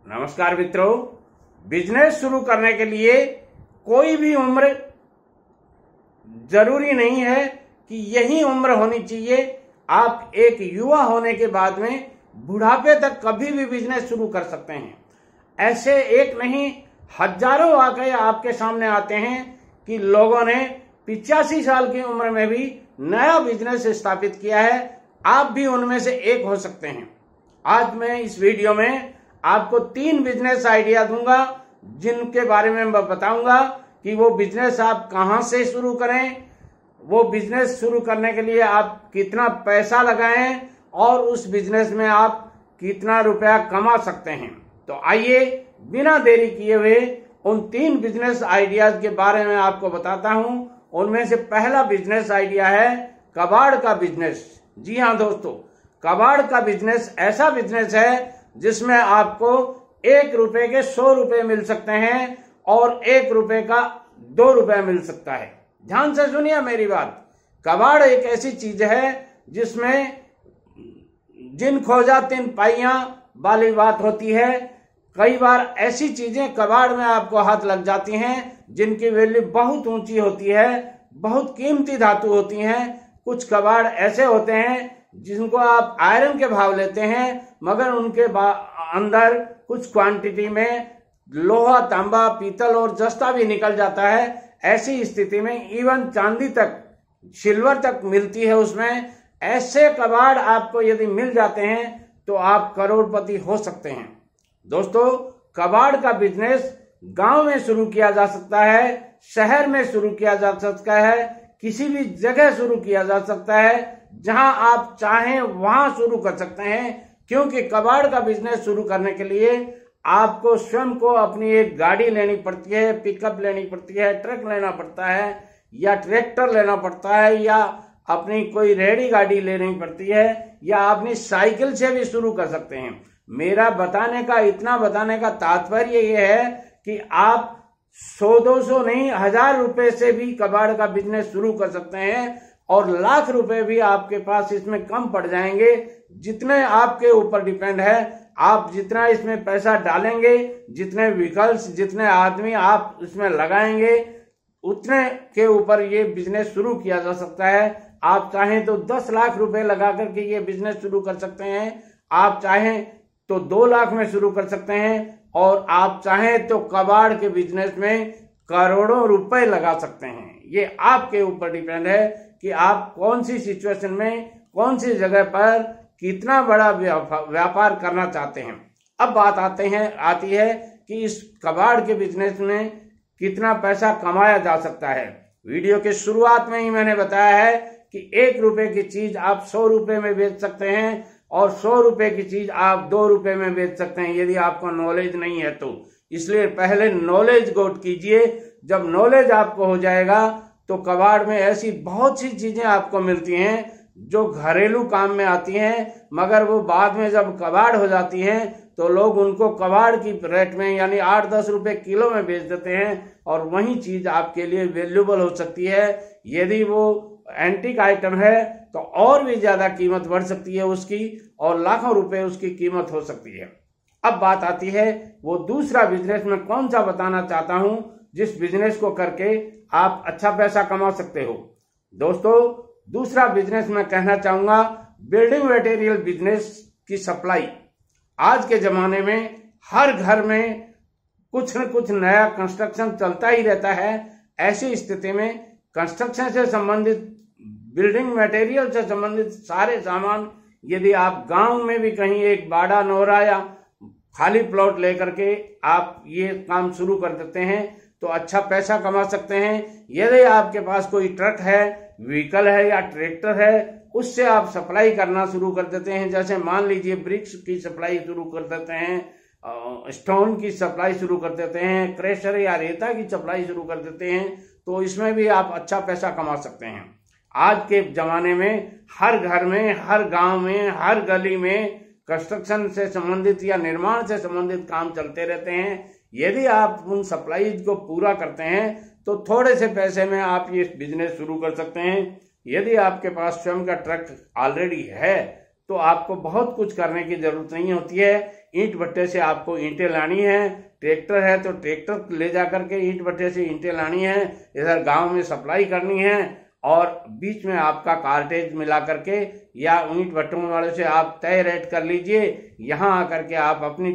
नमस्कार मित्रों, बिजनेस शुरू करने के लिए कोई भी उम्र जरूरी नहीं है कि यही उम्र होनी चाहिए। आप एक युवा होने के बाद में बुढ़ापे तक कभी भी बिजनेस शुरू कर सकते हैं। ऐसे एक नहीं हजारों वाकये आपके सामने आते हैं कि लोगों ने 85 साल की उम्र में भी नया बिजनेस स्थापित किया है। आप भी उनमें से एक हो सकते हैं। आज मैं इस वीडियो में आपको 3 बिजनेस आइडिया दूंगा जिनके बारे में मैं बताऊंगा कि वो बिजनेस आप कहां से शुरू करें, वो बिजनेस शुरू करने के लिए आप कितना पैसा लगाएं और उस बिजनेस में आप कितना रुपया कमा सकते हैं। तो आइए बिना देरी किए हुए उन 3 बिजनेस आइडियाज के बारे में आपको बताता हूं। उनमें से पहला बिजनेस आइडिया है कबाड़ का बिजनेस। जी हाँ दोस्तों, कबाड़ का बिजनेस ऐसा बिजनेस है जिसमें आपको 1 रुपए के 100 रुपए मिल सकते हैं और 1 रुपए का 2 रुपए मिल सकता है। ध्यान से सुनिए मेरी बात। कबाड़ एक ऐसी चीज है जिसमें जिन खोजा तिन पाइयां वाली बात होती है। कई बार ऐसी चीजें कबाड़ में आपको हाथ लग जाती हैं जिनकी वैल्यू बहुत ऊंची होती है, बहुत कीमती धातु होती हैं। कुछ कबाड़ ऐसे होते हैं जिनको आप आयरन के भाव लेते हैं, मगर उनके अंदर कुछ क्वांटिटी में लोहा, तांबा, पीतल और जस्ता भी निकल जाता है। ऐसी स्थिति में इवन चांदी तक, सिल्वर तक मिलती है उसमें। ऐसे कबाड़ आपको यदि मिल जाते हैं तो आप करोड़पति हो सकते हैं। दोस्तों, कबाड़ का बिजनेस गांव में शुरू किया जा सकता है, शहर में शुरू किया जा सकता है, किसी भी जगह शुरू किया जा सकता है। जहां आप चाहें वहां शुरू कर सकते हैं, क्योंकि कबाड़ का बिजनेस शुरू करने के लिए आपको स्वयं को अपनी एक गाड़ी लेनी पड़ती है, पिकअप लेनी पड़ती है, ट्रक लेना पड़ता है, या ट्रैक्टर लेना पड़ता है, या अपनी कोई रेहड़ी गाड़ी लेनी पड़ती है, या अपनी साइकिल से भी शुरू कर सकते हैं। मेरा इतना बताने का तात्पर्य ये है कि आप 100-200 नहीं 1000 रुपए से भी कबाड़ का बिजनेस शुरू कर सकते हैं और लाख रुपए भी आपके पास इसमें कम पड़ जाएंगे। जितने आपके ऊपर डिपेंड है, आप जितना इसमें पैसा डालेंगे, जितने व्हीकल्स, जितने आदमी आप इसमें लगाएंगे, उतने के ऊपर ये बिजनेस शुरू किया जा सकता है। आप चाहें तो 10 लाख रुपए लगा करके ये बिजनेस शुरू कर सकते हैं, आप चाहें तो 2 लाख में शुरू कर सकते हैं, और आप चाहें तो कबाड़ के बिजनेस में करोड़ों रुपए लगा सकते हैं। ये आपके ऊपर डिपेंड है कि आप कौन सी सिचुएशन में, कौन सी जगह पर कितना बड़ा व्यापार करना चाहते हैं। अब बात आती है कि इस कबाड़ के बिजनेस में कितना पैसा कमाया जा सकता है। वीडियो के शुरुआत में ही मैंने बताया है कि 1 रुपए की चीज आप 100 रुपए में बेच सकते हैं और 100 रुपए की चीज आप 2 रुपए में बेच सकते हैं, यदि आपको नॉलेज नहीं है तो। इसलिए पहले नॉलेज गोट कीजिए। जब नॉलेज आपको हो जाएगा तो कबाड़ में ऐसी बहुत सी चीजें आपको मिलती हैं जो घरेलू काम में आती हैं, मगर वो बाद में जब कबाड़ हो जाती हैं तो लोग उनको कबाड़ की रेट में, यानी 8-10 रुपए किलो में बेच देते हैं, और वही चीज आपके लिए वैल्यूबल हो सकती है। यदि वो एंटीक आइटम है तो और भी ज्यादा कीमत बढ़ सकती है उसकी, और लाखों रुपए उसकी कीमत हो सकती है। अब बात आती है वो दूसरा बिजनेस मैं कौन सा बताना चाहता हूं जिस बिजनेस को करके आप अच्छा पैसा कमा सकते हो। दोस्तों, दूसरा बिजनेस मैं कहना चाहूंगा बिल्डिंग मटेरियल बिजनेस की सप्लाई। आज के जमाने में हर घर में कुछ न कुछ नया कंस्ट्रक्शन चलता ही रहता है। ऐसी स्थिति में कंस्ट्रक्शन से संबंधित, बिल्डिंग मटेरियल से संबंधित सारे सामान, यदि आप गांव में भी कहीं एक बाड़ा, नोरा या खाली प्लॉट लेकर के आप ये काम शुरू कर देते हैं तो अच्छा पैसा कमा सकते हैं। यदि आपके पास कोई ट्रक है, व्हीकल है या ट्रैक्टर है, उससे आप सप्लाई करना शुरू कर देते हैं। जैसे मान लीजिए ब्रिक्स की सप्लाई शुरू कर देते हैं, स्टोन की सप्लाई शुरू कर देते हैं, क्रेशर या रेता की सप्लाई शुरू कर देते हैं, तो इसमें भी आप अच्छा पैसा कमा सकते हैं। आज के जमाने में हर घर में, हर गांव में, हर गली में कंस्ट्रक्शन से संबंधित या निर्माण से संबंधित काम चलते रहते हैं। यदि आप उन सप्लाईज को पूरा करते हैं तो थोड़े से पैसे में आप ये बिजनेस शुरू कर सकते हैं। यदि आपके पास स्वयं का ट्रक ऑलरेडी है तो आपको बहुत कुछ करने की जरूरत नहीं होती है। ईंट भट्टे से आपको ईंटें लानी है, ट्रैक्टर है तो ट्रैक्टर ले जा करके ईंट भट्टे से ईंटें लानी है, इधर गांव में सप्लाई करनी है, और बीच में आपका कार्टेज मिला करके या ईंट भट्टों वाले से आप तय रेट कर लीजिए, यहाँ आकर के आप अपनी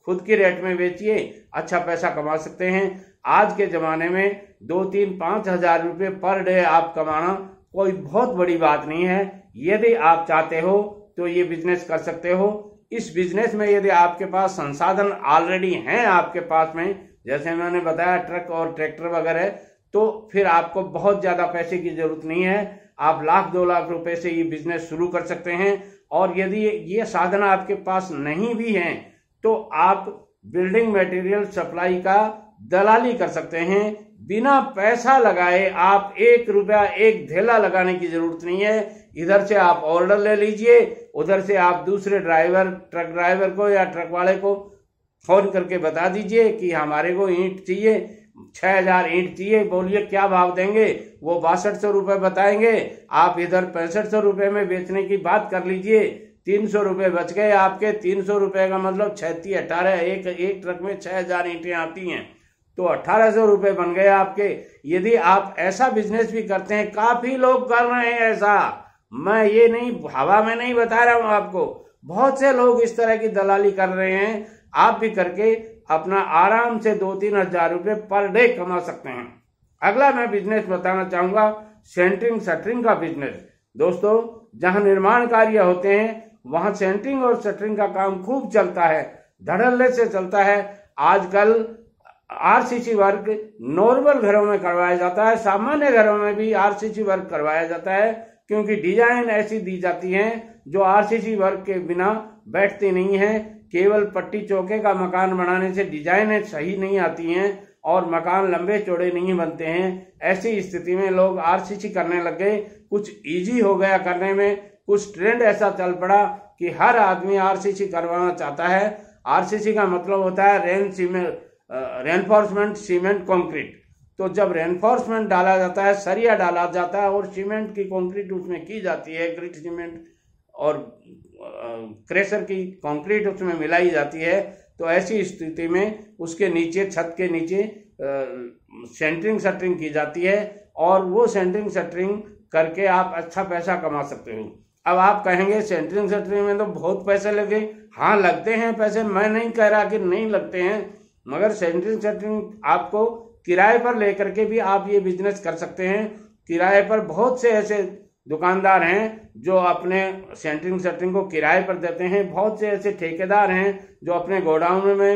खुद की रेट में बेचिए, अच्छा पैसा कमा सकते हैं। आज के जमाने में 2-3-5 हजार रुपये पर डे आप कमाना कोई बहुत बड़ी बात नहीं है। यदि आप चाहते हो तो ये बिजनेस कर सकते हो। इस बिजनेस में यदि आपके पास संसाधन ऑलरेडी हैं आपके पास में, जैसे मैंने बताया ट्रक और ट्रैक्टर वगैरह, तो फिर आपको बहुत ज्यादा पैसे की जरूरत नहीं है। आप 1-2 लाख रुपए से ये बिजनेस शुरू कर सकते हैं। और यदि ये साधन आपके पास नहीं भी हैं तो आप बिल्डिंग मटेरियल सप्लाई का दलाली कर सकते हैं। बिना पैसा लगाए आप 1 रुपया 1 धेला लगाने की जरूरत नहीं है। इधर से आप ऑर्डर ले लीजिए, उधर से आप दूसरे ड्राइवर, ट्रक ड्राइवर को या ट्रक वाले को फोन करके बता दीजिए कि हमारे को ईंट चाहिए, 6000 ईंट चाहिए, बोलिए क्या भाव देंगे। वो 6200 रुपये बताएंगे, आप इधर 6500 रुपये में बेचने की बात कर लीजिए, 300 रुपये बच गए आपके। 300 रुपये का मतलब 36-18, एक ट्रक में 6000 ईंटें आती हैं, तो 1800 रुपये बन गए आपके। यदि आप ऐसा बिजनेस भी करते हैं, काफी लोग कर रहे हैं ऐसा, मैं ये नहीं हवा में नहीं बता रहा हूं आपको, बहुत से लोग इस तरह की दलाली कर रहे हैं। आप भी करके अपना आराम से 2-3 हजार रुपये पर डे कमा सकते हैं। अगला मैं बिजनेस बताना चाहूंगा सेंटरिंग शटरिंग का बिजनेस। दोस्तों, जहां निर्माण कार्य होते हैं वहां सेंटरिंग और शटरिंग का काम खूब चलता है, धड़ल्ले से चलता है। आजकल आरसीसी वर्क नॉर्मल घरों में करवाया जाता है, सामान्य घरों में भी आरसीसी वर्क करवाया जाता है, क्योंकि डिजाइन ऐसी दी जाती है जो आरसीसी वर्क के बिना बैठती नहीं है। केवल पट्टी चौके का मकान बनाने से डिजाइनें सही नहीं आती हैं और मकान लंबे चौड़े नहीं बनते हैं। ऐसी स्थिति में लोग आरसीसी करने लग गए, कुछ इजी हो गया करने में, कुछ ट्रेंड ऐसा चल पड़ा कि हर आदमी आरसीसी करवाना चाहता है। आरसीसी का मतलब होता है रेनफोर्समेंट सीमेंट कंक्रीट। तो जब रेनफोर्समेंट डाला जाता है, सरिया डाला जाता है और सीमेंट की कंक्रीट उसमें की जाती है, ग्रिट सीमेंट और क्रेशर की कंक्रीट उसमें मिलाई जाती है, तो ऐसी स्थिति में उसके नीचे, छत के नीचे सेंटरिंग शटरिंग की जाती है और वो सेंटरिंग शटरिंग करके आप अच्छा पैसा कमा सकते हो। अब आप कहेंगे सेंटरिंग शटरिंग में तो बहुत पैसे लगे। हाँ, लगते हैं पैसे, मैं नहीं कह रहा कि नहीं लगते हैं, मगर सेंटरिंग शटरिंग आपको किराए पर लेकर के भी आप ये बिजनेस कर सकते हैं। किराए पर बहुत से ऐसे दुकानदार हैं जो अपने सेंटरिंग शटरिंग को किराए पर देते हैं। बहुत से ऐसे ठेकेदार हैं जो अपने गोडाउन में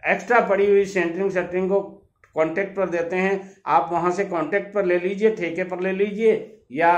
एक्स्ट्रा पड़ी हुई सेंटरिंग शटरिंग को कॉन्ट्रैक्ट पर देते हैं। आप वहां से कॉन्ट्रैक्ट पर ले लीजिए, ठेके पर ले लीजिए, या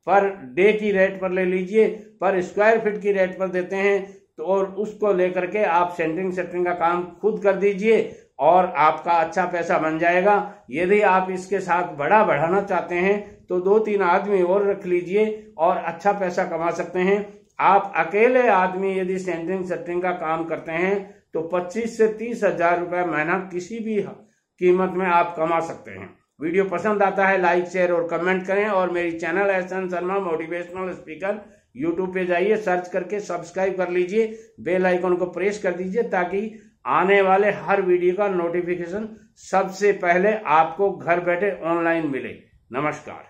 पर डे की रेट पर ले लीजिए, पर स्क्वायर फीट की रेट पर देते हैं। तो और उसको लेकर के आप सेंटरिंग शटरिंग का काम खुद कर दीजिए और आपका अच्छा पैसा बन जाएगा। यदि आप इसके साथ बढ़ाना चाहते हैं तो 2-3 आदमी और रख लीजिए और अच्छा पैसा कमा सकते हैं। आप अकेले आदमी यदि सेंटरिंग शटरिंग का काम करते हैं तो 25 से 30 हजार रुपये महीना किसी भी कीमत में आप कमा सकते हैं। वीडियो पसंद आता है लाइक, शेयर और कमेंट करें, और मेरी channel S N Sharma motivational speaker YouTube पे जाइए, सर्च करके सब्सक्राइब कर लीजिए, बेल आइकन को प्रेस कर दीजिए ताकि आने वाले हर वीडियो का नोटिफिकेशन सबसे पहले आपको घर बैठे ऑनलाइन मिले। नमस्कार।